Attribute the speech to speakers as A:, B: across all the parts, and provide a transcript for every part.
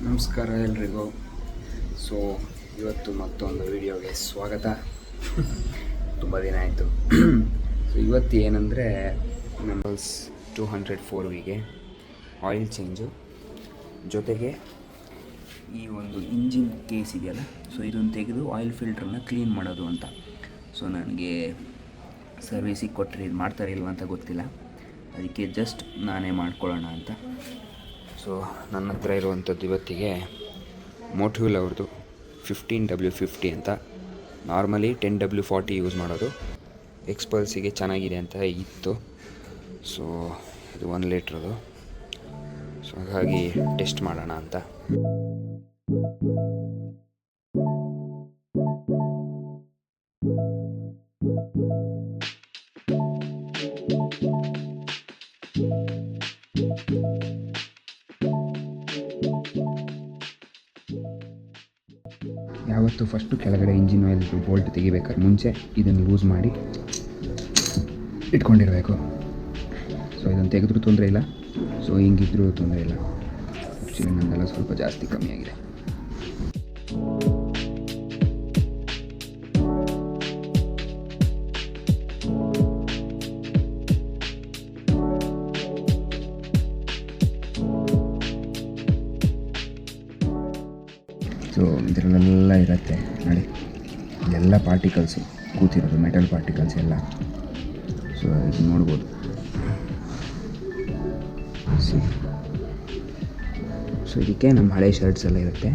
A: ನಮಸ್ಕಾರ ಎಲ್ರಿಗೂ. ಸೊ ಇವತ್ತು ಮತ್ತೊಂದು ವಿಡಿಯೋಗೆ ಸ್ವಾಗತ. ತುಂಬ ದಿನ ಆಯಿತು. ಸೊ ಇವತ್ತು ಏನಂದರೆ ನಂಬರ್ಸ್ 204ವಿಗೆ ಆಯಿಲ್ ಚೇಂಜು, ಜೊತೆಗೆ ಈ ಒಂದು ಇಂಜಿನ್ ಕೇಸ್ ಇದೆಯಲ್ಲ, ಸೊ ಇದನ್ನು ತೆಗೆದು ಆಯಿಲ್ ಫಿಲ್ಟ್ರನ್ನ ಕ್ಲೀನ್ ಮಾಡೋದು ಅಂತ. ಸೊ ನನಗೆ ಸರ್ವಿಸಿಗೆ ಕೊಟ್ಟರೆ ಇದು ಮಾಡ್ತಾರೆ ಇಲ್ವ ಅಂತ ಗೊತ್ತಿಲ್ಲ, ಅದಕ್ಕೆ ಜಸ್ಟ್ ನಾನೇ ಮಾಡ್ಕೊಳ್ಳೋಣ ಅಂತ. ಸೊ ನನ್ನ ಹತ್ರ ಇರುವಂಥದ್ದು ಇವತ್ತಿಗೆ ಮೋಟಿವ್ಲ್ ಅವ್ರದ್ದು 15W50 ಅಂತ. ನಾರ್ಮಲಿ 10W40 ಯೂಸ್ ಮಾಡೋದು. ಎಕ್ಸ್ಪಲ್ಸಿಗೆ ಚೆನ್ನಾಗಿದೆ ಅಂತ ಇತ್ತು. ಸೊ ಇದು 1 ಲೀಟ್ರದು. ಸೊ ಹಾಗಾಗಿ ಟೆಸ್ಟ್ ಮಾಡೋಣ ಅಂತ. ಯಾವತ್ತು ಫಸ್ಟು ಕೆಳಗಡೆ ಇಂಜಿನ್ ಆಯಿಲ್ದು ಬೋಲ್ಟ್ ತೆಗಿಬೇಕಾದ್ರೆ ಮುಂಚೆ ಇದನ್ನು ಯೂಸ್ ಮಾಡಿ ಇಟ್ಕೊಂಡಿರಬೇಕು. ಸೊ ಇದನ್ನು ತೆಗೆದ್ರೂ ತೊಂದರೆ ಇಲ್ಲ, ಸೊ ಹಿಂಗಿದ್ರೂ ತೊಂದರೆ ಇಲ್ಲ. ಆ್ಯಕ್ಚುಲಿ ನನ್ನದೆಲ್ಲ ಸ್ವಲ್ಪ ಜಾಸ್ತಿ ಕಮ್ಮಿ ಆಗಿದೆ. ಸೊ ಇದರಲ್ಲೆಲ್ಲ ಇರುತ್ತೆ ನೋಡಿ, ಇದೆಲ್ಲ ಪಾರ್ಟಿಕಲ್ಸು ಕೂತಿರೋದು, ಮೆಟಲ್ ಪಾರ್ಟಿಕಲ್ಸ್ ಎಲ್ಲ. ಸೊ ಇದು ನೋಡ್ಬೋದು. ಸೊ ಇದಕ್ಕೆ ನಮ್ಮ ಹಳೆ ಶರ್ಟ್ಸ್ ಎಲ್ಲ ಇರುತ್ತೆ,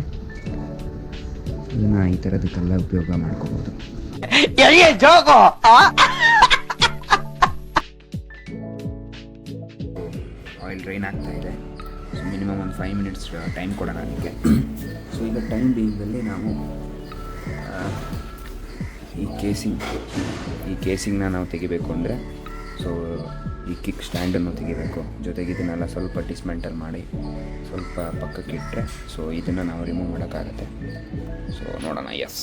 A: ಇದನ್ನು ಈ ಥರದಕ್ಕೆಲ್ಲ ಉಪಯೋಗ ಮಾಡ್ಕೋಬೋದು. ಆಯಿಲ್ ಡ್ರೈನ್ ಆಗ್ತಾ ಇದೆ. ಸೊ ಮಿನಿಮಮ್ ಒಂದು 5 ಮಿನಿಟ್ಸ್ ಟೈಮ್ ಕೊಡೋಣ ಅದಕ್ಕೆ. ಸೊ ಈಗ ಟೈಮ್ ಬೀಯಿಂಗಲ್ಲಿ ನಾವು ಈ ಕೇಸಿಂಗ್ನ ನಾವು ತೆಗಿಬೇಕು ಅಂದರೆ, ಸೊ ಈ ಕಿಕ್ ಸ್ಟ್ಯಾಂಡನ್ನು ತೆಗಿಬೇಕು. ಜೊತೆಗೆ ಇದನ್ನೆಲ್ಲ ಸ್ವಲ್ಪ ಡಿಸ್ಮೆಂಟಲ್ ಮಾಡಿ ಸ್ವಲ್ಪ ಪಕ್ಕಕ್ಕೆ ಇಟ್ಟರೆ, ಸೊ ಇದನ್ನು ನಾವು ರಿಮೂವ್ ಮಾಡೋಕ್ಕಾಗತ್ತೆ. ಸೊ ನೋಡೋಣ. ಎಸ್,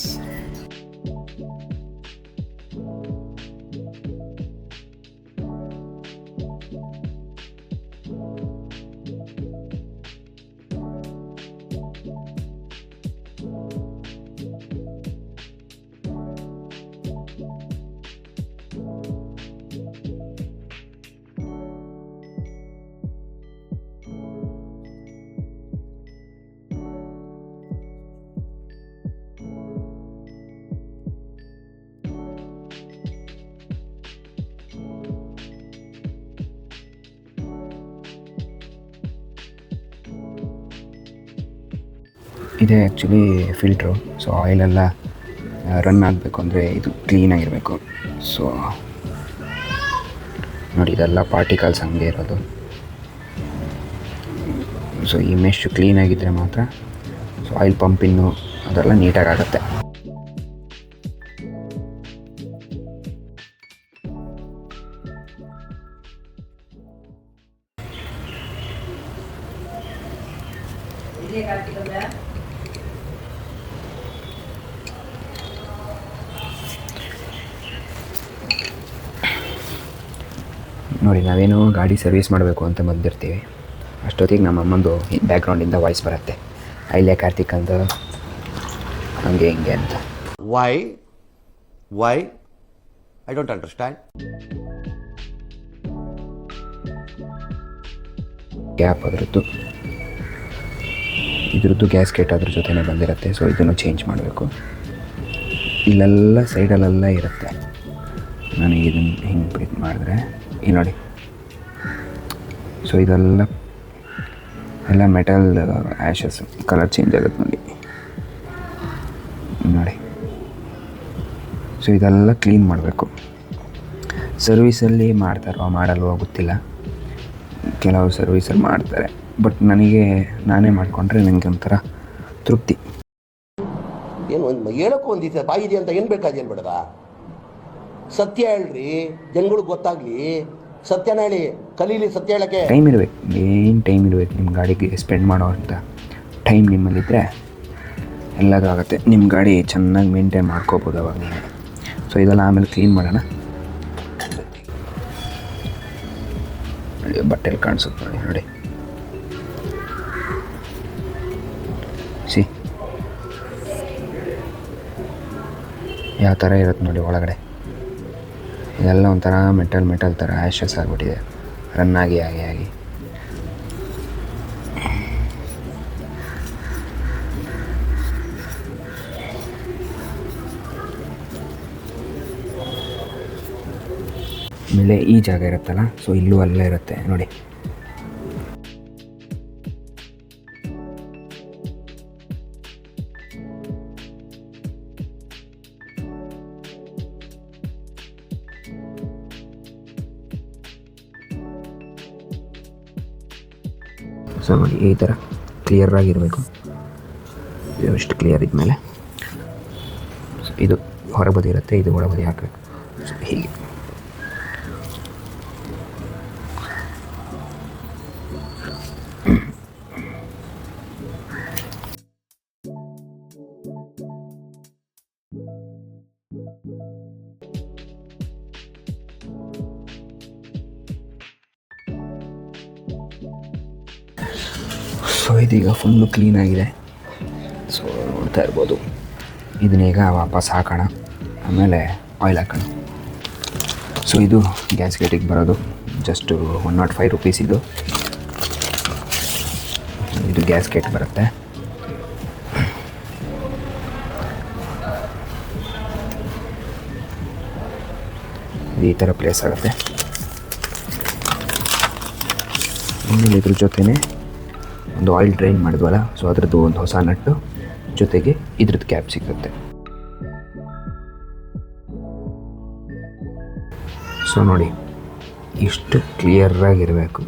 A: ಇದೇ ಆ್ಯಕ್ಚುಲಿ ಫಿಲ್ಟ್ರು. ಸೊ ಆಯಿಲೆಲ್ಲ ರನ್ ಆಗಬೇಕು ಅಂದರೆ ಇದು ಕ್ಲೀನಾಗಿರಬೇಕು. ಸೊ ನೋಡಿ, ಇದೆಲ್ಲ ಪಾರ್ಟಿಕಲ್ಸ್ ಹಂಗೆ ಇರೋದು. ಸೊ ಈ ಮೆಶ್ ಕ್ಲೀನಾಗಿದ್ದರೆ ಮಾತ್ರ ಸೊ ಆಯಿಲ್ ಪಂಪಿನ್ನು ಅದೆಲ್ಲ ನೀಟಾಗಿ ಆಗುತ್ತೆ. ನೋಡಿ, ನಾವೇನು ಗಾಡಿ ಸರ್ವಿಸ್ ಮಾಡಬೇಕು ಅಂತ ಬಂದಿರ್ತೀವಿ, ಅಷ್ಟೊತ್ತಿಗೆ ನಮ್ಮ ಅಮ್ಮಂದು ಬ್ಯಾಕ್ಗ್ರೌಂಡಿಂದ ವಾಯ್ಸ್ ಬರುತ್ತೆ, ಐಲ್ಯ ಕಾರ್ತಿಕ್ ಅಂತ, ಹಂಗೆ ಹಿಂಗೆ ಅಂತ.
B: Why I don't understand.
A: Gap ಇದ್ರದ್ದು ಗ್ಯಾಸ್ಕೆಟ್ ಅದ್ರ ಜೊತೆನೇ ಬಂದಿರುತ್ತೆ. ಸೊ ಇದನ್ನು ಚೇಂಜ್ ಮಾಡಬೇಕು. ಇಲ್ಲೆಲ್ಲ ಸೈಡಲ್ಲೆಲ್ಲ ಇರುತ್ತೆ. ನನಗೆ ಇದನ್ನು ಹಿಂಗೆ ಬ್ರೀತ್ ಮಾಡಿದ್ರೆ ಈ ನೋಡಿ, ಸೊ ಇದೆಲ್ಲ ಮೆಟಲ್ ಆ್ಯಶಸ್ ಕಲರ್ ಚೇಂಜ್ ಆಗುತ್ತೆ ನೋಡಿ. ಸೊ ಇದೆಲ್ಲ ಕ್ಲೀನ್ ಮಾಡಬೇಕು. ಸರ್ವಿಸಲ್ಲಿ ಮಾಡ್ತಾರೋ ಮಾಡಲ್ವೋ ಗೊತ್ತಿಲ್ಲ, ಕೆಲವು ಸರ್ವಿಸಲ್ಲಿ ಮಾಡ್ತಾರೆ, ಬಟ್ ನಾನೇ ಮಾಡಿಕೊಂಡ್ರೆ ನನಗೆ ಒಂಥರ ತೃಪ್ತಿ.
B: ಏನು ಒಂದು ಹೇಳೋಕ್ಕೂ ಒಂದಿದೆ ಬಾಯಿದೆ ಅಂತ ಏನು ಬೇಕಾದೇನು ಬೇಡದ, ಸತ್ಯ ಹೇಳ್ರಿ, ಜನಗಳಿಗೆ ಗೊತ್ತಾಗಲಿ, ಸತ್ಯನ ಹೇಳಿ, ಕಲೀಲಿ ಸತ್ಯ ಹೇಳೋಕ್ಕೆ.
A: ಟೈಮ್ ಇರಬೇಕು, ಏನು ಟೈಮ್ ಇರಬೇಕು ನಿಮ್ಮ ಗಾಡಿಗೆ ಸ್ಪೆಂಡ್ ಮಾಡೋ ಅಂತ ಟೈಮ್ ನಿಮ್ಮಲ್ಲಿದ್ದರೆ ಎಲ್ಲದೂ ಆಗುತ್ತೆ. ನಿಮ್ಮ ಗಾಡಿ ಚೆನ್ನಾಗಿ ಮೇಂಟೈನ್ ಮಾಡ್ಕೋಬೋದು ಅವಾಗ ನೀವು. ಸೊ ಇದೆಲ್ಲ ಆಮೇಲೆ ಕ್ಲೀನ್ ಮಾಡೋಣ. ಬಟ್ಟೆಲಿ ಕಾಣಿಸುತ್ತೆ ನೋಡಿ. ಸಿ ಯಾವ ಥರ ಇರುತ್ತೆ ನೋಡಿ ಒಳಗಡೆ. ಇದೆಲ್ಲ ಒಂಥರ ಮೆಟಲ್ ಥರ ಆ್ಯಶಸ್ ಆಗಿಬಿಟ್ಟಿದೆ ರನ್ ಆಗಿ. ಆಮೇಲೆ ಈ ಜಾಗ ಇರುತ್ತಲ್ಲ, ಸೊ ಇಲ್ಲೂ ಅಲ್ಲೇ ಇರುತ್ತೆ ನೋಡಿ. ಸೊ ನೋಡಿ ಈ ಥರ ಕ್ಲಿಯರಾಗಿರಬೇಕು. ಎಷ್ಟು ಕ್ಲಿಯರ್ ಇದ್ಮೇಲೆ ಇದು ಹೊರಬದಿ ಇರುತ್ತೆ, ಇದು ಒಳಬದಿ ಹಾಕಬೇಕು. ಸೊ ಹೀಗೆ ಸೊ ಇದೀಗ ಫುಲ್ಲು ಕ್ಲೀನಾಗಿದೆ. ಸೊ ನೋಡ್ತಾ ಇರ್ಬೋದು. ಇದನ್ನೀಗ ವಾಪಸ್ ಹಾಕೋಣ, ಆಮೇಲೆ ಆಯಿಲ್ ಹಾಕೋಣ. ಸೊ ಇದು ಗ್ಯಾಸ್ ಗೇಟಿಗೆ ಬರೋದು ಜಸ್ಟ್ 105 ರೂಪೀಸ್ ಇದು ಗ್ಯಾಸ್ ಗೇಟ್ ಬರುತ್ತೆ. ಈ ಥರ ಪ್ಲೇಸ್ ಆಗುತ್ತೆ. ಆಮೇಲೆ ಇದ್ರ ಜೊತೆನೇ ಒಂದು ಆಯಿಲ್ ಡ್ರೈನ್ ಮಾಡಿದ್ವಲ್ಲ, ಸೊ ಅದರದ್ದು ಒಂದು ಹೊಸ ನಟ್ಟು ಜೊತೆಗೆ ಇದ್ರದ್ದು ಕ್ಯಾಪ್ ಸಿಗುತ್ತೆ. ಸೊ ನೋಡಿ ಇಷ್ಟು ಕ್ಲಿಯರಾಗಿರಬೇಕು.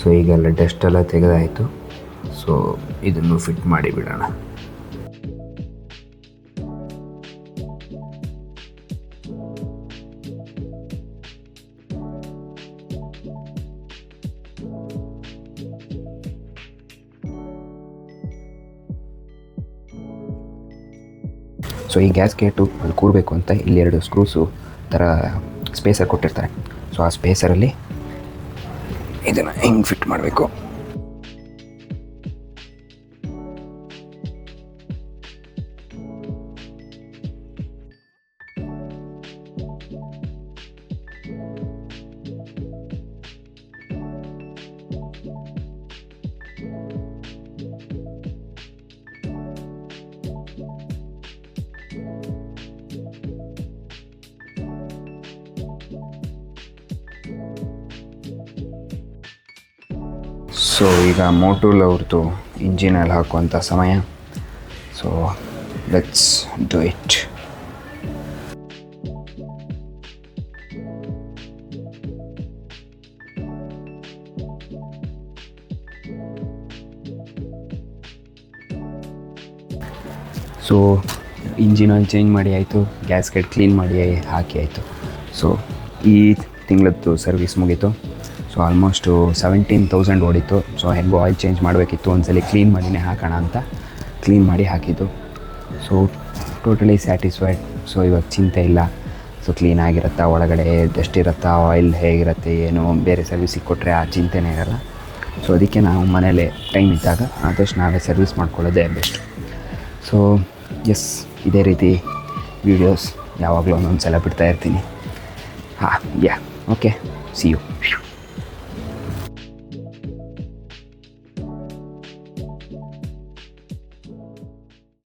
A: ಸೊ ಈಗೆಲ್ಲ ಡಸ್ಟೆಲ್ಲ ತೆಗೆದಾಯಿತು. ಸೊ ಇದನ್ನು ಫಿಟ್ ಮಾಡಿ ಬಿಡೋಣ. ಸೊ ಈ ಗ್ಯಾಸ್ ಗೇಟು ಅಲ್ಲಿ ಕೂರಬೇಕು ಅಂತ ಇಲ್ಲಿ 2 ಸ್ಕ್ರೂಸು ಥರ ಸ್ಪೇಸರ್ ಕೊಟ್ಟಿರ್ತಾರೆ. ಸೊ ಆ ಸ್ಪೇಸರಲ್ಲಿ ಇದನ್ನು ಹಿಂಗೆ ಫಿಟ್ ಮಾಡಬೇಕು. ಸೊ ಈಗ ಮೋಟೂಲ್ ಅವ್ರದ್ದು ಇಂಜಿನಲ್ಲಿ ಹಾಕುವಂಥ ಸಮಯ. So let's do it. So engine oil change ಮಾಡಿ ಆಯಿತು, ಗ್ಯಾಸ್ ಗೇಟ್ ಕ್ಲೀನ್ ಮಾಡಿ ಹಾಕಿ ಆಯಿತು. ಸೊ ಈ ತಿಂಗಳದ್ದು ಸರ್ವಿಸ್ ಮುಗೀತು. So almost 17,000 ಓಡಿತ್ತು. ಸೊ ಹೆಂಗೋ ಆಯಿಲ್ ಚೇಂಜ್ ಮಾಡಬೇಕಿತ್ತು, ಒಂದ್ಸಲ ಕ್ಲೀನ್ ಮಾಡಿನೇ ಹಾಕೋಣ ಅಂತ ಕ್ಲೀನ್ ಮಾಡಿ ಹಾಕಿದ್ದು. So totally satisfied. ಸೊ ಇವಾಗ ಚಿಂತೆ ಇಲ್ಲ. ಸೊ ಕ್ಲೀನಾಗಿರುತ್ತಾ, ಒಳಗಡೆ ಡಸ್ಟ್ ಇರುತ್ತಾ, ಆಯಿಲ್ ಹೇಗಿರುತ್ತೆ ಏನು, ಬೇರೆ ಸರ್ವಿಸಿಗೆ ಕೊಟ್ಟರೆ ಆ ಚಿಂತೆನೇ ಇರೋಲ್ಲ. ಸೊ ಅದಕ್ಕೆ ನಾವು ಮನೇಲೇ ಟೈಮ್ ಇದ್ದಾಗ ಆದಷ್ಟು ನಾವೇ ಸರ್ವಿಸ್ ಮಾಡ್ಕೊಳ್ಳೋದೇ ಬೆಸ್ಟ್. ಸೊ ಎಸ್, ಇದೇ ರೀತಿ ವೀಡಿಯೋಸ್ ಯಾವಾಗಲೂ ಒಂದೊಂದು ಸಲ ಬಿಡ್ತಾಯಿರ್ತೀನಿ. Yeah okay, see you.